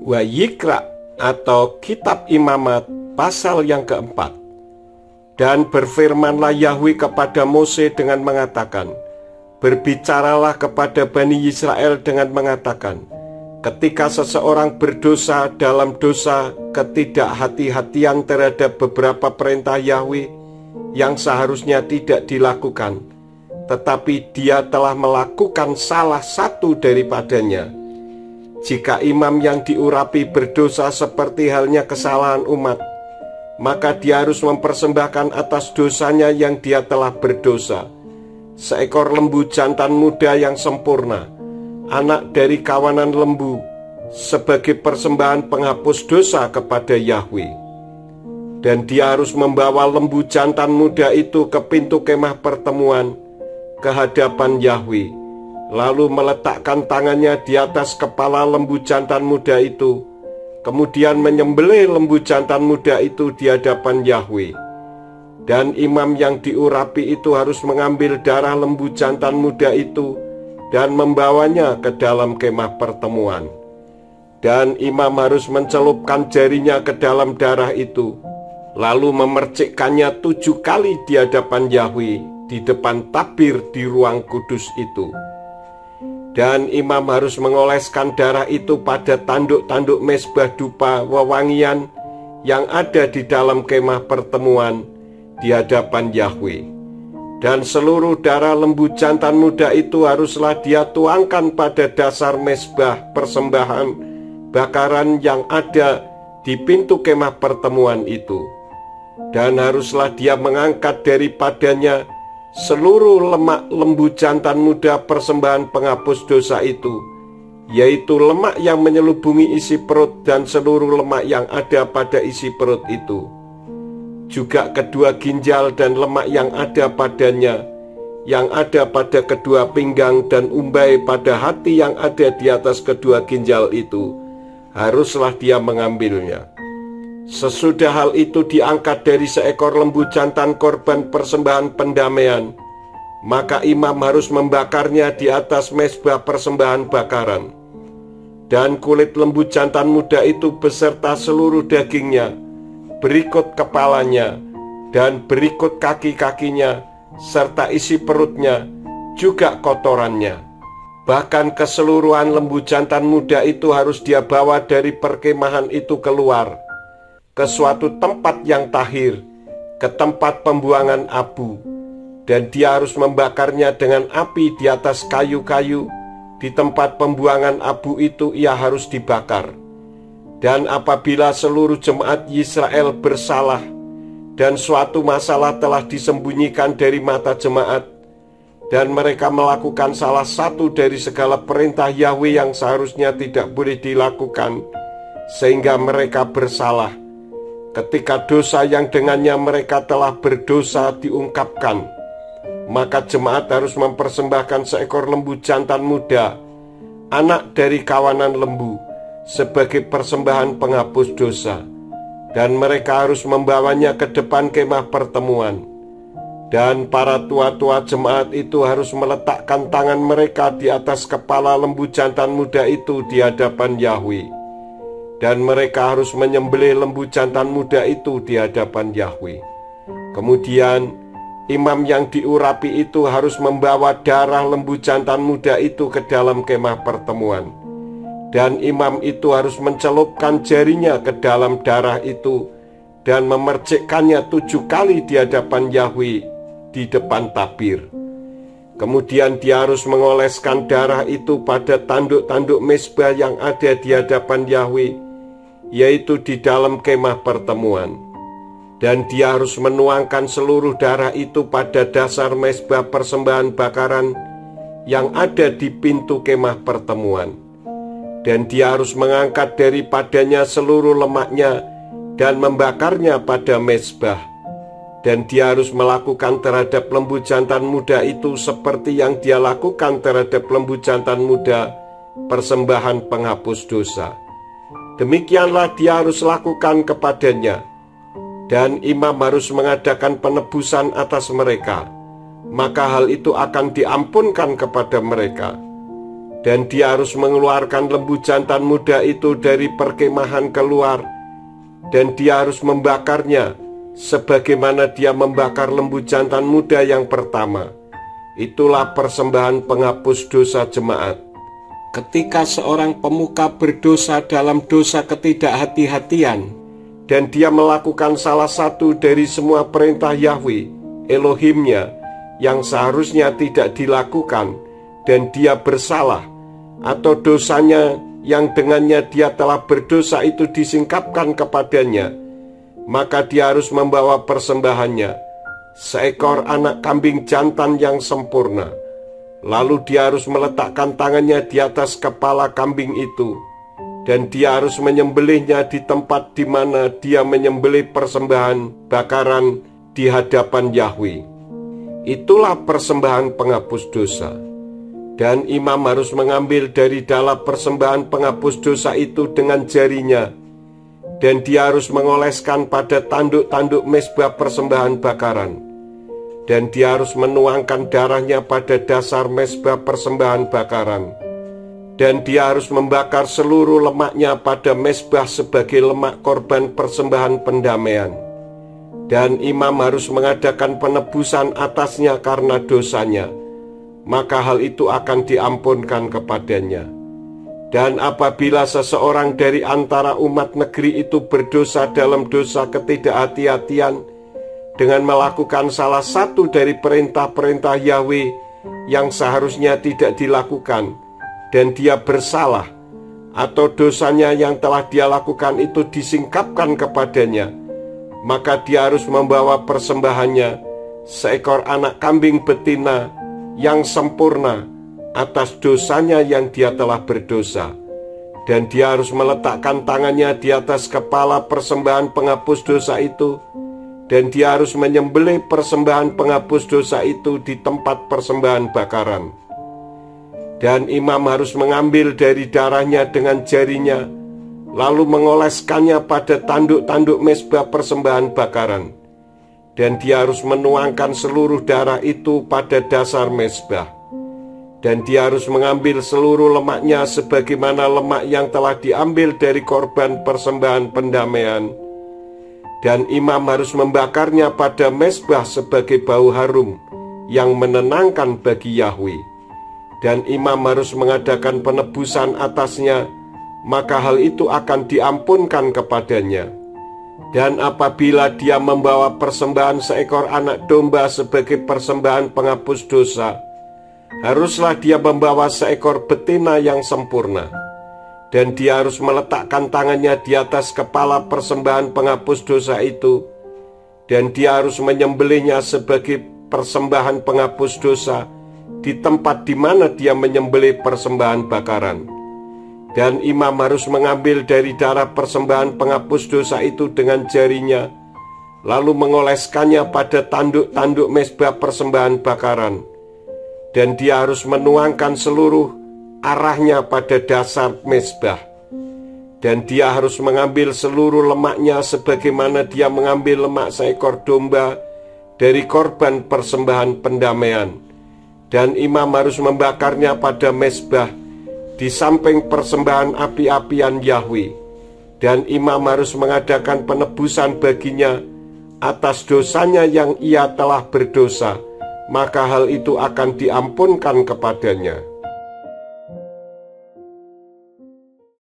Wayikra atau Kitab Imamat pasal yang keempat. Dan berfirmanlah Yahweh kepada Mose dengan mengatakan, berbicaralah kepada Bani Israel dengan mengatakan, ketika seseorang berdosa dalam dosa ketidakhati-hatian terhadap beberapa perintah Yahweh yang seharusnya tidak dilakukan, tetapi dia telah melakukan salah satu daripadanya, jika imam yang diurapi berdosa seperti halnya kesalahan umat, maka dia harus mempersembahkan atas dosanya yang dia telah berdosa seekor lembu jantan muda yang sempurna, anak dari kawanan lembu, sebagai persembahan penghapus dosa kepada Yahweh. Dan dia harus membawa lembu jantan muda itu ke pintu kemah pertemuan ke hadapan Yahweh, lalu meletakkan tangannya di atas kepala lembu jantan muda itu, kemudian menyembelih lembu jantan muda itu di hadapan Yahweh. Dan imam yang diurapi itu harus mengambil darah lembu jantan muda itu dan membawanya ke dalam kemah pertemuan. Dan imam harus mencelupkan jarinya ke dalam darah itu, lalu memercikkannya 7 kali di hadapan Yahweh di depan tabir di ruang kudus itu. Dan imam harus mengoleskan darah itu pada tanduk-tanduk mezbah dupa wewangian yang ada di dalam kemah pertemuan di hadapan Yahweh. Dan seluruh darah lembu jantan muda itu haruslah dia tuangkan pada dasar mezbah persembahan bakaran yang ada di pintu kemah pertemuan itu. Dan haruslah dia mengangkat daripadanya seluruh lemak lembu jantan muda persembahan penghapus dosa itu, yaitu lemak yang menyelubungi isi perut dan seluruh lemak yang ada pada isi perut itu, juga kedua ginjal dan lemak yang ada padanya, yang ada pada kedua pinggang dan umbai pada hati yang ada di atas kedua ginjal itu, haruslah dia mengambilnya. Sesudah hal itu diangkat dari seekor lembu jantan korban persembahan pendamaian, maka imam harus membakarnya di atas mezbah persembahan bakaran. Dan kulit lembu jantan muda itu beserta seluruh dagingnya, berikut kepalanya, dan berikut kaki-kakinya, serta isi perutnya, juga kotorannya. Bahkan keseluruhan lembu jantan muda itu harus dia bawa dari perkemahan itu keluar ke suatu tempat yang tahir, ke tempat pembuangan abu, dan dia harus membakarnya dengan api di atas kayu-kayu. Di tempat pembuangan abu itu ia harus dibakar. Dan apabila seluruh jemaat Israel bersalah dan suatu masalah telah disembunyikan dari mata jemaat, dan mereka melakukan salah satu dari segala perintah Yahweh yang seharusnya tidak boleh dilakukan, sehingga mereka bersalah, ketika dosa yang dengannya mereka telah berdosa diungkapkan, maka jemaat harus mempersembahkan seekor lembu jantan muda, anak dari kawanan lembu, sebagai persembahan penghapus dosa. Dan mereka harus membawanya ke depan kemah pertemuan. Dan para tua-tua jemaat itu harus meletakkan tangan mereka di atas kepala lembu jantan muda itu di hadapan Yahweh. Dan mereka harus menyembelih lembu jantan muda itu di hadapan Yahweh. Kemudian imam yang diurapi itu harus membawa darah lembu jantan muda itu ke dalam kemah pertemuan. Dan imam itu harus mencelupkan jarinya ke dalam darah itu dan memercikkannya 7 kali di hadapan Yahweh di depan tabir. Kemudian dia harus mengoleskan darah itu pada tanduk-tanduk mezbah yang ada di hadapan Yahweh, yaitu di dalam kemah pertemuan. Dan dia harus menuangkan seluruh darah itu pada dasar mezbah persembahan bakaran yang ada di pintu kemah pertemuan. Dan dia harus mengangkat daripadanya seluruh lemaknya dan membakarnya pada mezbah. Dan dia harus melakukan terhadap lembu jantan muda itu seperti yang dia lakukan terhadap lembu jantan muda persembahan penghapus dosa. Demikianlah dia harus lakukan kepadanya. Dan imam harus mengadakan penebusan atas mereka, maka hal itu akan diampunkan kepada mereka. Dan dia harus mengeluarkan lembu jantan muda itu dari perkemahan keluar, dan dia harus membakarnya sebagaimana dia membakar lembu jantan muda yang pertama. Itulah persembahan penghapus dosa jemaat. Ketika seorang pemuka berdosa dalam dosa ketidakhati-hatian, dan dia melakukan salah satu dari semua perintah Yahweh Elohimnya yang seharusnya tidak dilakukan, dan dia bersalah, atau dosanya yang dengannya dia telah berdosa itu disingkapkan kepadanya, maka dia harus membawa persembahannya, seekor anak kambing jantan yang sempurna. Lalu dia harus meletakkan tangannya di atas kepala kambing itu, dan dia harus menyembelihnya di tempat di mana dia menyembelih persembahan bakaran di hadapan Yahweh. Itulah persembahan penghapus dosa. Dan imam harus mengambil dari dalam persembahan penghapus dosa itu dengan jarinya, dan dia harus mengoleskan pada tanduk-tanduk mezbah persembahan bakaran, dan dia harus menuangkan darahnya pada dasar mezbah persembahan bakaran, dan dia harus membakar seluruh lemaknya pada mezbah sebagai lemak korban persembahan pendamaian. Dan imam harus mengadakan penebusan atasnya karena dosanya, maka hal itu akan diampunkan kepadanya. Dan apabila seseorang dari antara umat negeri itu berdosa dalam dosa ketidakhati-hatian dengan melakukan salah satu dari perintah-perintah Yahweh yang seharusnya tidak dilakukan, dan dia bersalah, atau dosanya yang telah dia lakukan itu disingkapkan kepadanya, maka dia harus membawa persembahannya, seekor anak kambing betina yang sempurna atas dosanya yang dia telah berdosa. Dan dia harus meletakkan tangannya di atas kepala persembahan penghapus dosa itu, dan dia harus menyembelih persembahan penghapus dosa itu di tempat persembahan bakaran. Dan imam harus mengambil dari darahnya dengan jarinya, lalu mengoleskannya pada tanduk-tanduk mezbah persembahan bakaran. Dan dia harus menuangkan seluruh darah itu pada dasar mezbah. Dan dia harus mengambil seluruh lemaknya sebagaimana lemak yang telah diambil dari korban persembahan pendamaian. Dan imam harus membakarnya pada mezbah sebagai bau harum yang menenangkan bagi Yahweh. Dan imam harus mengadakan penebusan atasnya, maka hal itu akan diampunkan kepadanya. Dan apabila dia membawa persembahan seekor anak domba sebagai persembahan penghapus dosa, haruslah dia membawa seekor betina yang sempurna. Dan dia harus meletakkan tangannya di atas kepala persembahan penghapus dosa itu, dan dia harus menyembelihnya sebagai persembahan penghapus dosa di tempat di mana dia menyembelih persembahan bakaran. Dan imam harus mengambil dari darah persembahan penghapus dosa itu dengan jarinya, lalu mengoleskannya pada tanduk-tanduk mezbah persembahan bakaran. Dan dia harus menuangkan seluruh arahnya pada dasar mezbah. Dan dia harus mengambil seluruh lemaknya sebagaimana dia mengambil lemak seekor domba dari korban persembahan pendamaian. Dan imam harus membakarnya pada mezbah di samping persembahan api-apian Yahweh. Dan imam harus mengadakan penebusan baginya atas dosanya yang ia telah berdosa, maka hal itu akan diampunkan kepadanya.